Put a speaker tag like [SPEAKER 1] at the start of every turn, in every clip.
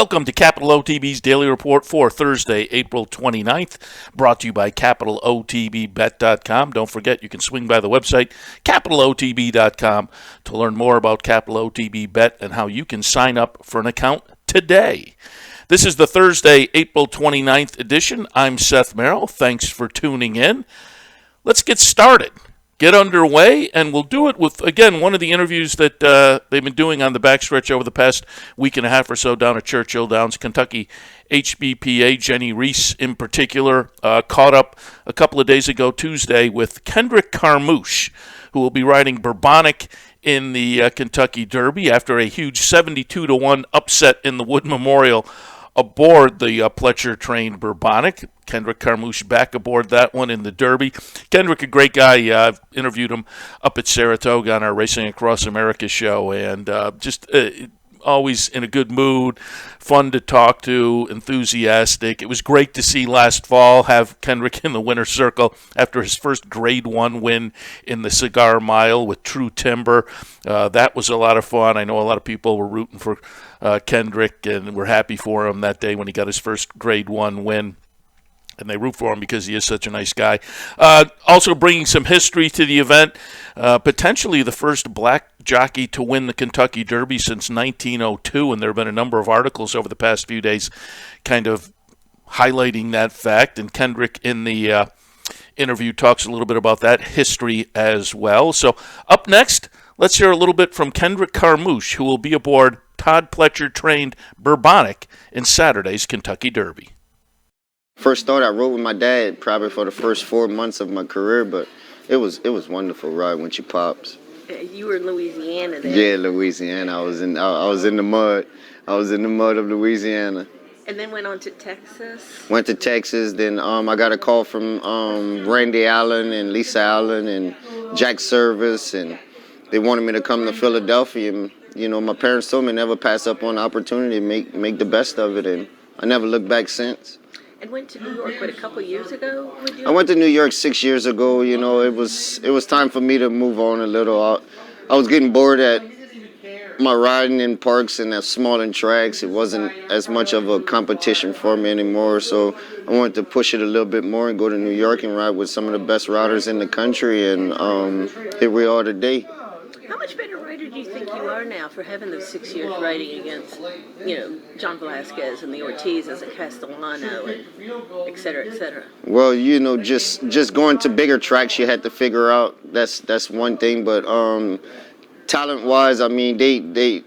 [SPEAKER 1] Welcome to Capital OTB's Daily Report for Thursday, April 29th, brought to you by CapitalOTBBet.com. Don't forget, you can swing by the website, CapitalOTB.com, to learn more about Capital OTB Bet and how you can sign up for an account today. This is the Thursday, April 29th edition. I'm Seth Merrill. Thanks for tuning in. Let's get started. Get underway, and we'll do it with, again, one of the interviews that they've been doing on the backstretch over the past week and a half or so down at Churchill Downs, Kentucky. HBPA, Jenny Reese in particular, caught up a couple of days ago, Tuesday, with Kendrick Carmouche, who will be riding Bourbonic in the Kentucky Derby after a huge 72-1 upset in the Wood Memorial aboard the Pletcher-trained Bourbonic. Kendrick Carmouche back aboard that one in the Derby. Kendrick, a great guy. I've interviewed him up at Saratoga on our Racing Across America show, and just always in a good mood, fun to talk to, enthusiastic. It was great to see last fall have Kendrick in the winner's circle after his first Grade 1 win in the Cigar Mile with True Timber. That was a lot of fun. I know a lot of people were rooting for Kendrick and were happy for him that day when he got his first Grade 1 win. And they root for him because he is such a nice guy. Also bringing some history to the event, potentially the first black jockey to win the Kentucky Derby since 1902, and there have been a number of articles over the past few days kind of highlighting that fact, and Kendrick in the interview talks a little bit about that history as well. So up next, let's hear a little bit from Kendrick Carmouche, who will be aboard Todd Pletcher-trained Bourbonic in Saturday's Kentucky Derby.
[SPEAKER 2] First started, I rode with my dad probably for the first 4 months of my career, but it was wonderful riding with your pops.
[SPEAKER 3] You were in Louisiana then.
[SPEAKER 2] Yeah, Louisiana. I was in the mud. I was in the mud of Louisiana.
[SPEAKER 3] And then went on to Texas.
[SPEAKER 2] Went to Texas. Then I got a call from Randy Allen and Lisa Allen and Jack Service, and they wanted me to come to Philadelphia. And my parents told me never pass up on the opportunity, make the best of it, and I never looked back since.
[SPEAKER 3] And went to New York, a couple years ago?
[SPEAKER 2] I went to New York 6 years ago. It was time for me to move on a little. I was getting bored at my riding in parks and at smaller tracks. It wasn't as much of a competition for me anymore. So I wanted to push it a little bit more and go to New York and ride with some of the best riders in the country. And here we are today.
[SPEAKER 3] How much better rider do you think you are now for having those 6 years riding against, John Velasquez and the Ortizes and Castellano and et cetera, et cetera?
[SPEAKER 2] Well, just going to bigger tracks you had to figure out. That's one thing. But talent-wise, I mean, they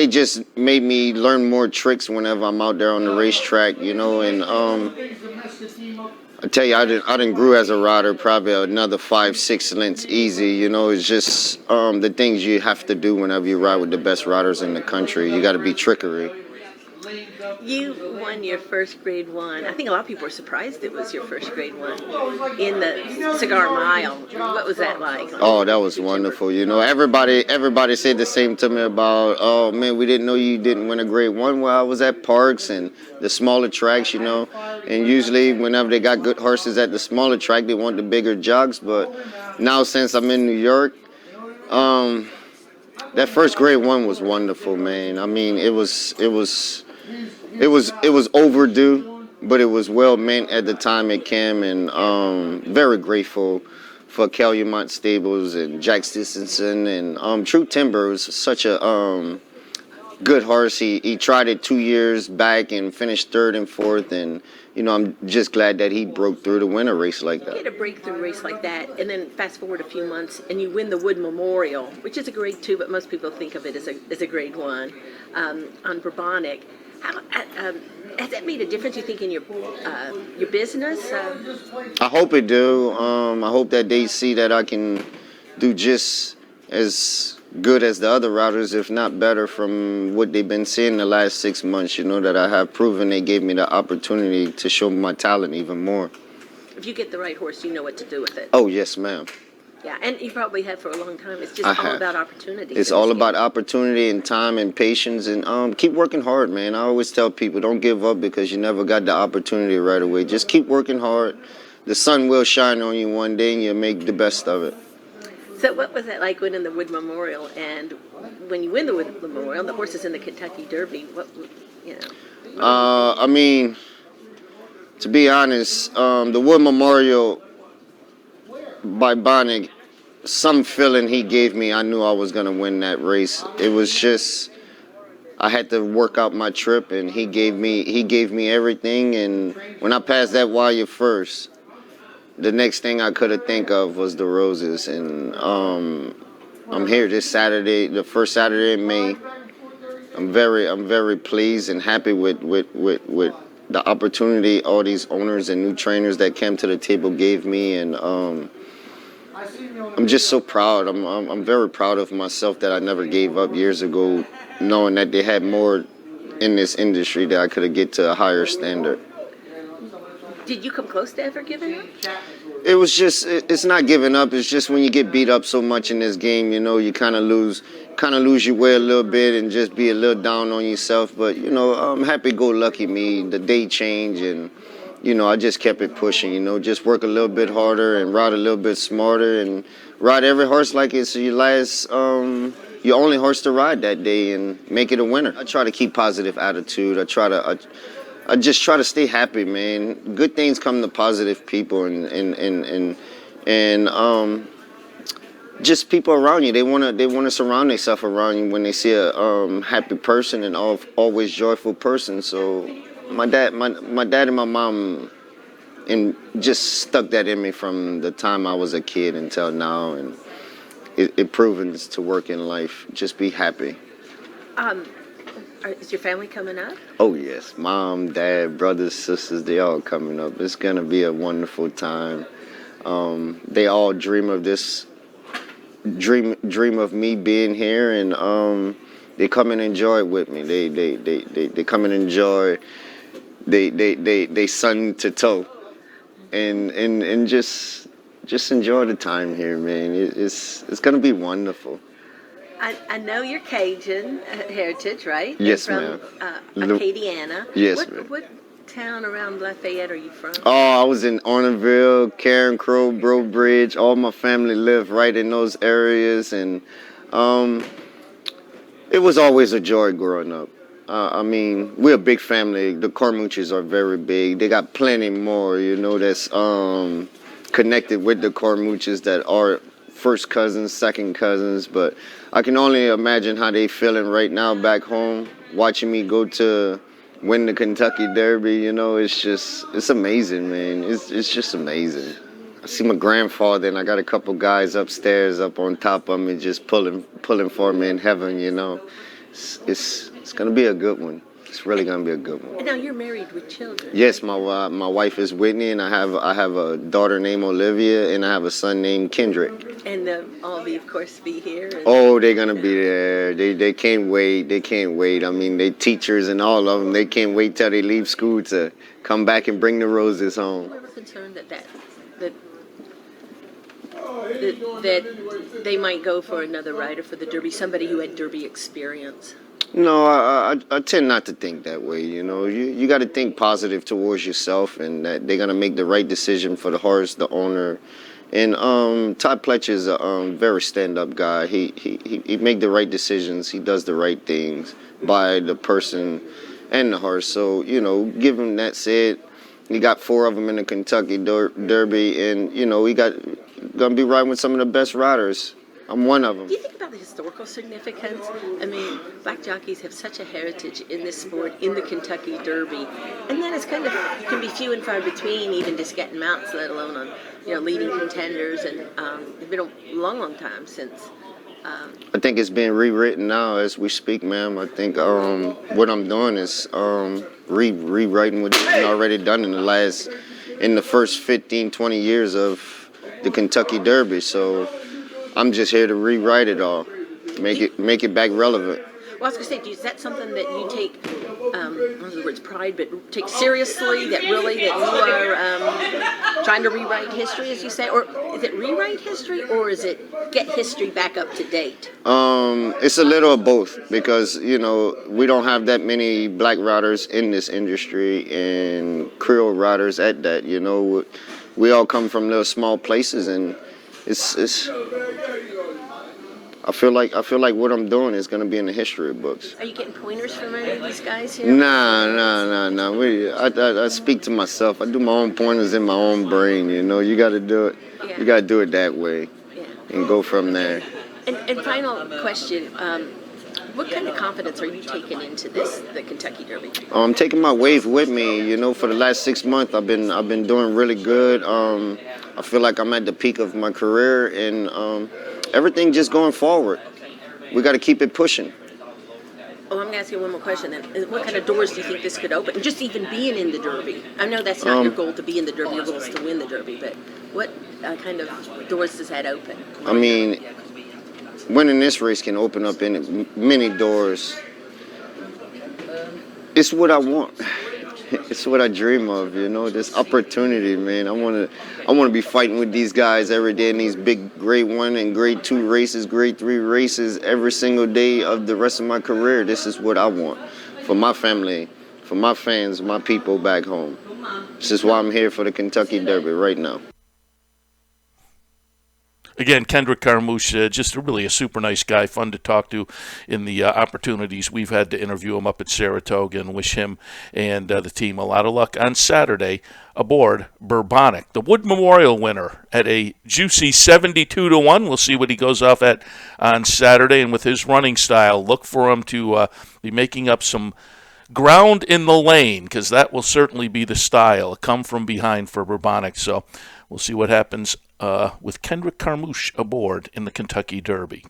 [SPEAKER 2] just made me learn more tricks whenever I'm out there on the racetrack, and I tell you, I didn't grew as a rider probably another 5-6 lengths easy. It's just the things you have to do whenever you ride with the best riders in the country. You got to be trickery.
[SPEAKER 3] You won your first Grade 1. I think a lot of people were surprised it was your first Grade 1 in the Cigar Mile. What was that like?
[SPEAKER 2] Oh, that was wonderful. Everybody said the same to me about, oh man, we didn't know you didn't win a Grade 1. Well, I was at parks and the smaller tracks, and usually whenever they got good horses at the smaller track, they want the bigger jogs. But now since I'm in New York, that first Grade 1 was wonderful, man. I mean, it was overdue, but it was well meant at the time it came, and very grateful for Calumet Stables and Jack Stissenson and True Timber. Was such a good horse. He tried it 2 years back and finished third and fourth, and I'm just glad that he broke through to win a race like that.
[SPEAKER 3] You had a breakthrough race like that, and then fast forward a few months, and you win the Wood Memorial, which is a Grade 2, but most people think of it as a Grade 1 on Bourbonic. Has that made a difference, you think, in your business?
[SPEAKER 2] I hope it do. I hope that they see that I can do just as good as the other riders, if not better, from what they've been seeing the last 6 months. That I have proven they gave me the opportunity to show my talent even more.
[SPEAKER 3] If you get the right horse, you know what to do with it.
[SPEAKER 2] Oh, yes, ma'am.
[SPEAKER 3] Yeah, and you probably have for a long time. It's just all about opportunity.
[SPEAKER 2] It's all about opportunity and time and patience, and keep working hard, man. I always tell people, don't give up because you never got the opportunity right away. Just keep working hard. The sun will shine on you one day, and you'll make the best of it.
[SPEAKER 3] So what was that like winning the Wood Memorial? And when you win the Wood Memorial, the horse is in the Kentucky Derby. You know?
[SPEAKER 2] I mean, to be honest, the Wood Memorial by Bonnick, some feeling he gave me, I knew I was gonna win that race. It was just I had to work out my trip, and he gave me everything. And when I passed that wire first, the next thing I could have think of was the roses. And I'm here this Saturday, the first Saturday in May. I'm very pleased and happy with the opportunity all these owners and new trainers that came to the table gave me. And I'm just so proud. I'm very proud of myself that I never gave up years ago, knowing that they had more in this industry that I could have get to a higher standard.
[SPEAKER 3] Did you come close to ever giving up?
[SPEAKER 2] It was just, it's not giving up. It's just when you get beat up so much in this game, you know, you kind of lose your way a little bit and just be a little down on yourself. But, you know, I'm happy-go-lucky me. The day changed, and, you know, I just kept it pushing, you know, just work a little bit harder and ride a little bit smarter and ride every horse like it's your last, your only horse to ride that day and make it a winner. I try to keep positive attitude. I just try to stay happy, man. Good things come to positive people, and just people around you. They wanna surround themselves around you when they see a happy person and always joyful person. So my dad and my mom, and just stuck that in me from the time I was a kid until now, and it proven to work in life. Just be happy.
[SPEAKER 3] Is your family coming up?
[SPEAKER 2] Oh yes, mom, dad, brothers, sisters, they all coming up. It's gonna be a wonderful time. They all dream of this, dream of me being here, and they come and enjoy it with me. They come and enjoy. They sun to toe, and just enjoy the time here, man. It's gonna be wonderful.
[SPEAKER 3] I know you're Cajun heritage, right?
[SPEAKER 2] Yes,
[SPEAKER 3] you're from, Acadiana.
[SPEAKER 2] Yes,
[SPEAKER 3] ma'am. What town around Lafayette are you from?
[SPEAKER 2] Oh, I was in Orneville, Karen Crow, Bro Bridge. All my family lived right in those areas, and it was always a joy growing up. I mean, we're a big family. The Cormuches are very big. They got plenty more, you know, that's connected with the Cormuches that are first cousins, second cousins, but I can only imagine how they feeling right now back home, watching me go to win the Kentucky Derby. You know, it's amazing, man. It's just amazing. I see my grandfather, and I got a couple guys upstairs up on top of me just pulling for me in heaven, you know. It's gonna be a good one. It's really gonna be a good one.
[SPEAKER 3] And now you're married with children.
[SPEAKER 2] Yes, my wife is Whitney, and I have a daughter named Olivia, and I have a son named Kendrick.
[SPEAKER 3] And all of you, of course, be here.
[SPEAKER 2] Oh, they're gonna be there. They can't wait. They can't wait. I mean, they teachers and all of them. They can't wait till they leave school to come back and bring the roses home.
[SPEAKER 3] Were you ever concerned that they might go for another rider for the Derby, somebody who had Derby experience?
[SPEAKER 2] No, I tend not to think that way. You know, you got to think positive towards yourself, and that they're gonna make the right decision for the horse, the owner. And Todd Pletcher is a very stand-up guy. He make the right decisions. He does the right things by the person and the horse. So, you know, given that said, he got 4 of them in the Kentucky Derby, and, you know, gonna be riding with some of the best riders. I'm one of them.
[SPEAKER 3] Do you think about the historical significance? I mean, black jockeys have such a heritage in this sport, in the Kentucky Derby, and then it's kind of, you can be few and far between even just getting mounts, let alone on, you know, leading contenders, and it's been a long time since.
[SPEAKER 2] I think it's being rewritten now as we speak, ma'am. I think what I'm doing is rewriting what's been already done in the first 15, 20 years of the Kentucky Derby. So I'm just here to rewrite it all, make it back relevant.
[SPEAKER 3] Well, I was going to say, is that something that you take, one of the words pride, but take seriously, that you are trying to rewrite history, as you say? Or is it rewrite history, or is it get history back up to date?
[SPEAKER 2] It's a little of both, because, you know, we don't have that many black riders in this industry, and Creole riders at that, you know. We all come from little small places, and I feel like what I'm doing is gonna be in the history books.
[SPEAKER 3] Are you getting pointers from any of these guys here?
[SPEAKER 2] Nah. I speak to myself. I do my own pointers in my own brain. You know, you got to do it.
[SPEAKER 3] Yeah.
[SPEAKER 2] You got to do it that way,
[SPEAKER 3] Yeah.
[SPEAKER 2] and go from there.
[SPEAKER 3] And final question, what kind of confidence are you taking into the Kentucky Derby?
[SPEAKER 2] I'm taking my wave with me. You know, for the last 6 months, I've been doing really good. I feel like I'm at the peak of my career, and everything just going forward. We got to keep it pushing.
[SPEAKER 3] Oh, I'm going to ask you one more question then. What kind of doors do you think this could open? Just even being in the Derby. I know that's not your goal to be in the Derby. Your goal is to win the Derby. But what kind of doors does that open?
[SPEAKER 2] I mean, winning this race can open up many doors. It's what I want. It's what I dream of, you know, this opportunity, man. I want to be fighting with these guys every day in these big grade 1 and grade 2 races, grade 3 races every single day of the rest of my career. This is what I want for my family, for my fans, my people back home. This is why I'm here for the Kentucky Derby right now.
[SPEAKER 1] Again, Kendrick Carmouche, just really a super nice guy, fun to talk to in the opportunities we've had to interview him up at Saratoga, and wish him and the team a lot of luck on Saturday aboard Bourbonic. The Wood Memorial winner at a juicy 72-1. We'll see what he goes off at on Saturday, and with his running style, look for him to be making up some ground in the lane, because that will certainly be the style, come from behind for Bourbonic. So we'll see what happens with Kendrick Carmouche aboard in the Kentucky Derby.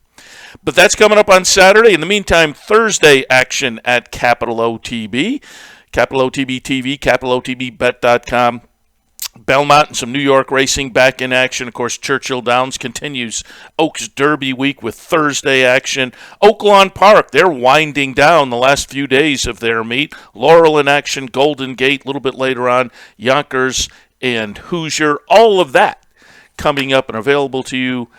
[SPEAKER 1] But that's coming up on Saturday. In the meantime, Thursday action at Capital OTB. Capital OTB TV, capitalotbbet.com. Belmont and some New York racing back in action. Of course, Churchill Downs continues Oaks Derby week with Thursday action. Oaklawn Park, they're winding down the last few days of their meet. Laurel in action, Golden Gate, a little bit later on, Yonkers and Hoosier. All of that coming up and available to you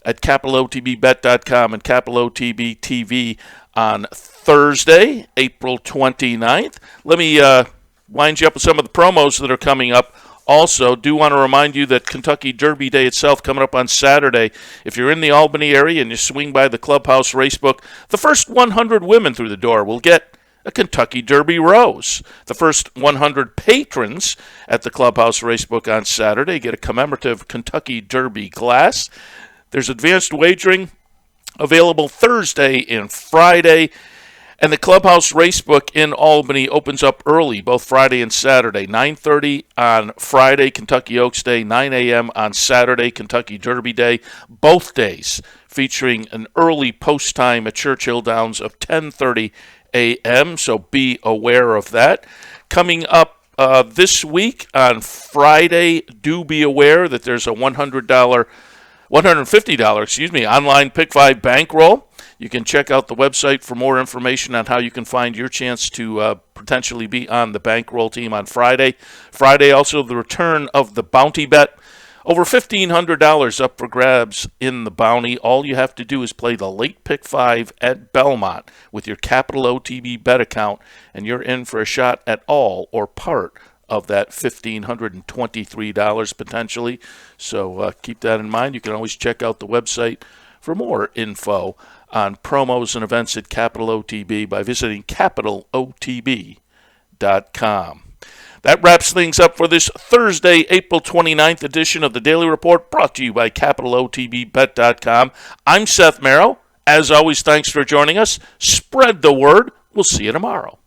[SPEAKER 1] at capitalotbbet.com and Capital OTB TV on Thursday, April 29th. Let me wind you up with some of the promos that are coming up. Also, do want to remind you that Kentucky Derby Day itself coming up on Saturday. If you're in the Albany area and you swing by the Clubhouse Racebook, the first 100 women through the door will get a Kentucky Derby Rose. The first 100 patrons at the Clubhouse Racebook on Saturday get a commemorative Kentucky Derby glass. There's advanced wagering available Thursday and Friday. And the Clubhouse Racebook in Albany opens up early, both Friday and Saturday. 9:30 on Friday, Kentucky Oaks Day. 9 a.m. on Saturday, Kentucky Derby Day. Both days featuring an early post time at Churchill Downs of 10:30 a.m., so be aware of that. Coming up this week on Friday, do be aware that there's a $150 online Pick 5 bankroll. You can check out the website for more information on how you can find your chance to potentially be on the bankroll team on Friday. Friday, also the return of the bounty bet. Over $1,500 up for grabs in the bounty. All you have to do is play the late pick 5 at Belmont with your Capital OTB bet account, and you're in for a shot at all or part of that $1,523 potentially. So keep that in mind. You can always check out the website for more info on promos and events at Capital OTB by visiting capitalotb.com. That wraps things up for this Thursday, April 29th edition of the Daily Report, brought to you by capitalotbbet.com. I'm Seth Merrill. As always, thanks for joining us. Spread the word. We'll see you tomorrow.